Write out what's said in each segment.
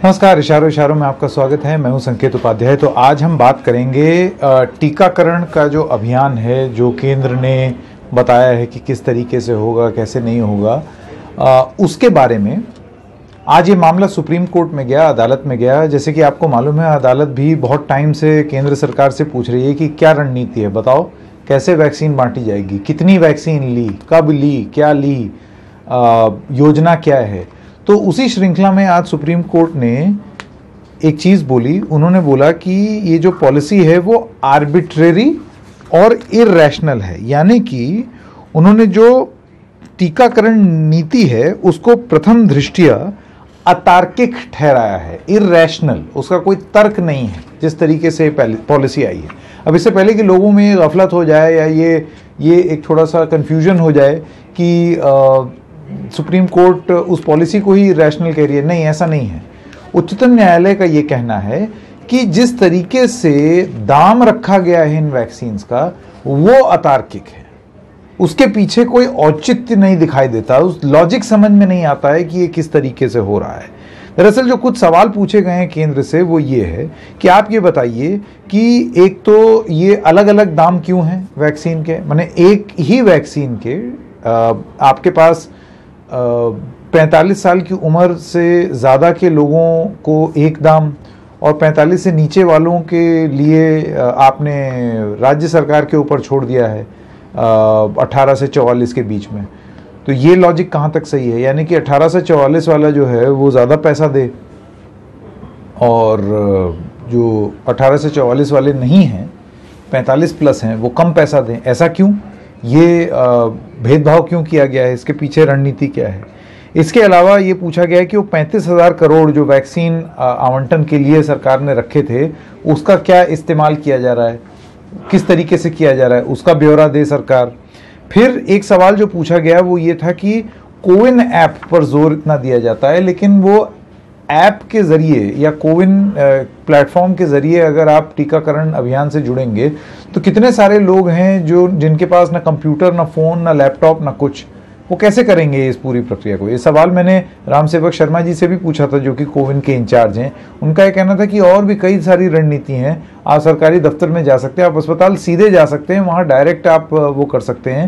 नमस्कार, इशारों इशारों में आपका स्वागत है। मैं हूं संकेत उपाध्याय। तो आज हम बात करेंगे टीकाकरण का जो अभियान है, जो केंद्र ने बताया है कि किस तरीके से होगा, कैसे नहीं होगा, उसके बारे में। आज ये मामला सुप्रीम कोर्ट में गया, अदालत में गया। जैसे कि आपको मालूम है, अदालत भी बहुत टाइम से केंद्र सरकार से पूछ रही है कि क्या रणनीति है, बताओ कैसे वैक्सीन बांटी जाएगी, कितनी वैक्सीन ली, कब ली, क्या ली, योजना क्या है। तो उसी श्रृंखला में आज सुप्रीम कोर्ट ने एक चीज़ बोली। उन्होंने बोला कि ये जो पॉलिसी है वो आर्बिट्रेरी और इररेशनल है। यानी कि उन्होंने जो टीकाकरण नीति है उसको प्रथम दृष्टया अतार्किक ठहराया है, इररेशनल, उसका कोई तर्क नहीं है जिस तरीके से पॉलिसी आई है। अब इससे पहले कि लोगों में गफलत हो जाए या ये एक थोड़ा सा कन्फ्यूजन हो जाए कि सुप्रीम कोर्ट उस पॉलिसी को ही रैशनल कह रही है, नहीं, ऐसा नहीं है। उच्चतम न्यायालय का ये कहना है कि जिस तरीके से दाम रखा गया है इन वैक्सीन्स का, वो अतार्किक है। उसके पीछे कोई औचित्य नहीं दिखाई देता, उस लॉजिक समझ में नहीं आता है कि ये किस तरीके से हो रहा है। दरअसल जो कुछ सवाल पूछे गए हैं केंद्र से वो ये है कि आप ये बताइए कि एक तो ये अलग अलग दाम क्यों हैं वैक्सीन के। माने एक ही वैक्सीन के आपके पास 45 साल की उम्र से ज़्यादा के लोगों को एक दाम, और 45 से नीचे वालों के लिए आपने राज्य सरकार के ऊपर छोड़ दिया है 18 से 44 के बीच में। तो ये लॉजिक कहाँ तक सही है? यानी कि 18 से 44 वाला जो है वो ज़्यादा पैसा दे और जो 18 से 44 वाले नहीं हैं, 45 प्लस हैं, वो कम पैसा दें। ऐसा क्यों? ये भेदभाव क्यों किया गया है? इसके पीछे रणनीति क्या है? इसके अलावा ये पूछा गया है कि वो 35,000 करोड़ जो वैक्सीन आवंटन के लिए सरकार ने रखे थे, उसका क्या इस्तेमाल किया जा रहा है, किस तरीके से किया जा रहा है, उसका ब्यौरा दे सरकार। फिर एक सवाल जो पूछा गया वो ये था कि कोविन ऐप पर जोर इतना दिया जाता है, लेकिन वो ऐप के ज़रिए या कोविन प्लेटफॉर्म के ज़रिए अगर आप टीकाकरण अभियान से जुड़ेंगे तो कितने सारे लोग हैं जिनके पास ना कंप्यूटर, ना फ़ोन, ना लैपटॉप, ना कुछ, वो कैसे करेंगे इस पूरी प्रक्रिया को? ये सवाल मैंने राम सेवक शर्मा जी से भी पूछा था, जो कि कोविन के इंचार्ज हैं। उनका ये कहना था कि और भी कई सारी रणनीति हैं। आप सरकारी दफ्तर में जा सकते हैं, आप अस्पताल सीधे जा सकते हैं, वहाँ डायरेक्ट आप वो कर सकते हैं,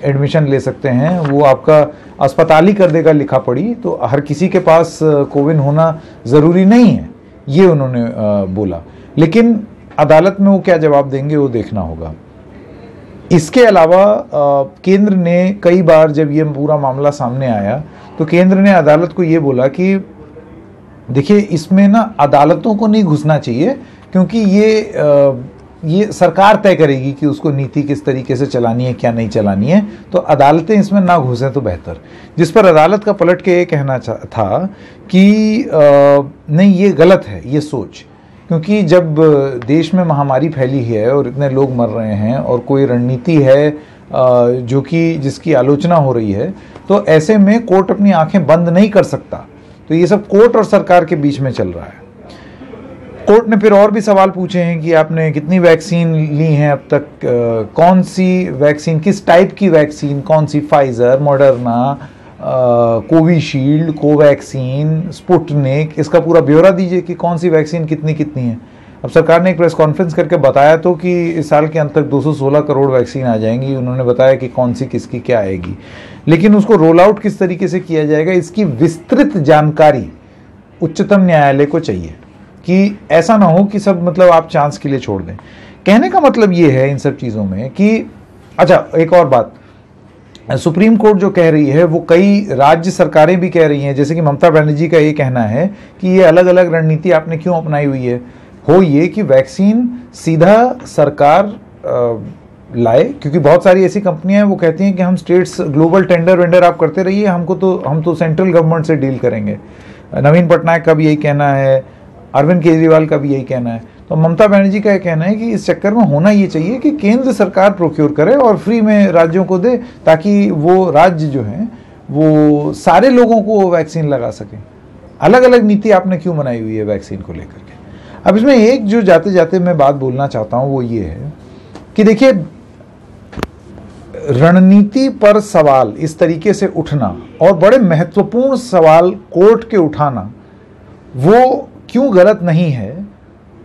एडमिशन ले सकते हैं, वो आपका अस्पताल ही कर देगा लिखा पढ़ी। तो हर किसी के पास कोविन होना ज़रूरी नहीं है, ये उन्होंने बोला। लेकिन अदालत में वो क्या जवाब देंगे वो देखना होगा। इसके अलावा केंद्र ने कई बार, जब ये पूरा मामला सामने आया, तो केंद्र ने अदालत को ये बोला कि देखिए, इसमें ना अदालतों को नहीं घुसना चाहिए, क्योंकि ये सरकार तय करेगी कि उसको नीति किस तरीके से चलानी है, क्या नहीं चलानी है, तो अदालतें इसमें ना घुसें तो बेहतर। जिस पर अदालत का पलट के ये कहना था कि नहीं, ये गलत है ये सोच, क्योंकि जब देश में महामारी फैली है और इतने लोग मर रहे हैं और कोई रणनीति है जो कि जिसकी आलोचना हो रही है, तो ऐसे में कोर्ट अपनी आंखें बंद नहीं कर सकता। तो ये सब कोर्ट और सरकार के बीच में चल रहा है। कोर्ट ने फिर और भी सवाल पूछे हैं कि आपने कितनी वैक्सीन ली हैं अब तक, कौन सी वैक्सीन, किस टाइप की वैक्सीन, कौन सी, Pfizer, Moderna, Covishield, Covaxin, Sputnik, इसका पूरा ब्यौरा दीजिए कि कौन सी वैक्सीन कितनी कितनी है। अब सरकार ने एक प्रेस कॉन्फ्रेंस करके बताया तो कि इस साल के अंत तक 216 करोड़ वैक्सीन आ जाएंगी। उन्होंने बताया कि कौन सी किसकी क्या आएगी, लेकिन उसको रोल आउट किस तरीके से किया जाएगा, इसकी विस्तृत जानकारी उच्चतम न्यायालय को चाहिए, कि ऐसा ना हो कि सब मतलब आप चांस के लिए छोड़ दें। कहने का मतलब ये है इन सब चीज़ों में कि अच्छा, एक और बात, सुप्रीम कोर्ट जो कह रही है वो कई राज्य सरकारें भी कह रही हैं। जैसे कि ममता बनर्जी का ये कहना है कि ये अलग अलग रणनीति आपने क्यों अपनाई हुई है, हो ये कि वैक्सीन सीधा सरकार लाए, क्योंकि बहुत सारी ऐसी कंपनियां हैं वो कहती हैं कि हम स्टेट्स ग्लोबल टेंडर वेंडर आप करते रहिए, हम तो सेंट्रल गवर्नमेंट से डील करेंगे। नवीन पटनायक का भी यही कहना है, अरविंद केजरीवाल का भी यही कहना है। तो ममता बनर्जी का यह कहना है कि इस चक्कर में होना ये चाहिए कि केंद्र सरकार प्रोक्योर करे और फ्री में राज्यों को दे, ताकि वो राज्य जो हैं वो सारे लोगों को वैक्सीन लगा सकें। अलग अलग नीति आपने क्यों बनाई हुई है वैक्सीन को लेकर के? अब इसमें एक जो जाते जाते मैं बात बोलना चाहता हूँ वो ये है कि देखिए, रणनीति पर सवाल इस तरीके से उठना और बड़े महत्वपूर्ण सवाल कोर्ट के उठाना, वो क्यों गलत नहीं है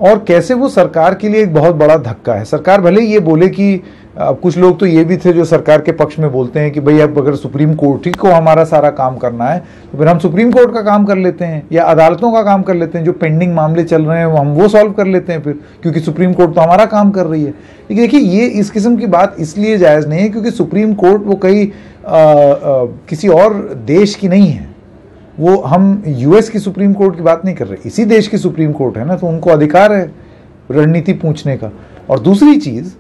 और कैसे वो सरकार के लिए एक बहुत बड़ा धक्का है। सरकार भले ही ये बोले कि कुछ लोग तो ये भी थे जो सरकार के पक्ष में बोलते हैं कि भाई अब अगर सुप्रीम कोर्ट ही को हमारा सारा काम करना है तो फिर हम सुप्रीम कोर्ट का काम कर लेते हैं या अदालतों का काम कर लेते हैं, जो पेंडिंग मामले चल रहे हैं हम वो सॉल्व कर लेते हैं फिर, क्योंकि सुप्रीम कोर्ट तो हमारा काम कर रही है। लेकिन देखिए ये इस किस्म की बात इसलिए जायज़ नहीं है क्योंकि सुप्रीम कोर्ट वो कहीं किसी और देश की नहीं है, वो हम यूएस की सुप्रीम कोर्ट की बात नहीं कर रहे, इसी देश की सुप्रीम कोर्ट है ना, तो उनको अधिकार है रणनीति पूछने का। और दूसरी चीज,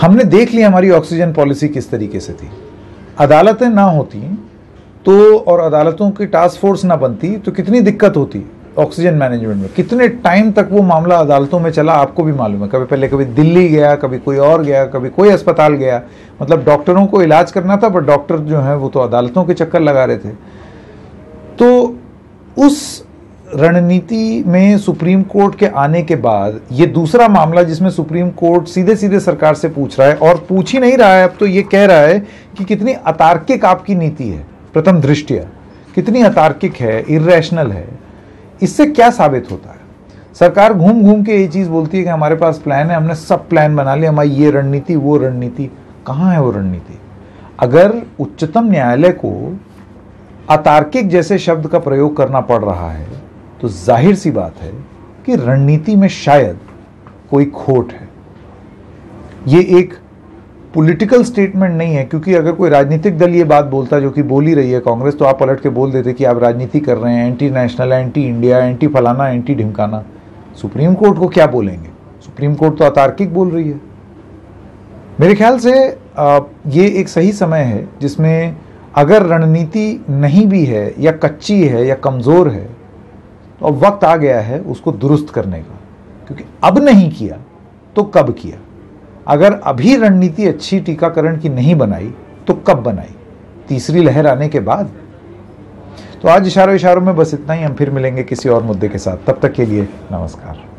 हमने देख लिया हमारी ऑक्सीजन पॉलिसी किस तरीके से थी। अदालतें ना होती तो और अदालतों की टास्क फोर्स ना बनती तो कितनी दिक्कत होती ऑक्सीजन मैनेजमेंट में। कितने टाइम तक वो मामला अदालतों में चला आपको भी मालूम है, कभी दिल्ली गया, कभी कोई और गया, कभी कोई अस्पताल गया, मतलब डॉक्टरों को इलाज करना था पर डॉक्टर जो है वो तो अदालतों के चक्कर लगा रहे थे। तो उस रणनीति में सुप्रीम कोर्ट के आने के बाद ये दूसरा मामला जिसमें सुप्रीम कोर्ट सीधे सीधे सरकार से पूछ रहा है, और पूछ ही नहीं रहा है, अब तो ये कह रहा है कि कितनी अतार्किक आपकी नीति है, प्रथम दृष्टया कितनी अतार्किक है, इर्रेशनल है। इससे क्या साबित होता है? सरकार घूम घूम के ये चीज बोलती है कि हमारे पास प्लान है, हमने सब प्लान बना लिया, हमारी ये रणनीति वो रणनीति। कहाँ है वो रणनीति? अगर उच्चतम न्यायालय को अतार्किक जैसे शब्द का प्रयोग करना पड़ रहा है तो जाहिर सी बात है कि रणनीति में शायद कोई खोट है। ये एक पॉलिटिकल स्टेटमेंट नहीं है, क्योंकि अगर कोई राजनीतिक दल ये बात बोलता, जो कि बोल ही रही है कांग्रेस, तो आप पलट के बोल देते कि आप राजनीति कर रहे हैं, anti national, anti India, anti फलाना, एंटी ढिमकाना। सुप्रीम कोर्ट को क्या बोलेंगे? सुप्रीम कोर्ट तो अतार्किक बोल रही है। मेरे ख्याल से ये एक सही समय है जिसमें अगर रणनीति नहीं भी है या कच्ची है या कमज़ोर है तो अब वक्त आ गया है उसको दुरुस्त करने का, क्योंकि अब नहीं किया तो कब किया? अगर अभी रणनीति अच्छी टीकाकरण की नहीं बनाई तो कब बनाई? तीसरी लहर आने के बाद। तो आज इशारों में बस इतना ही। हम फिर मिलेंगे किसी और मुद्दे के साथ। तब तक के लिए नमस्कार।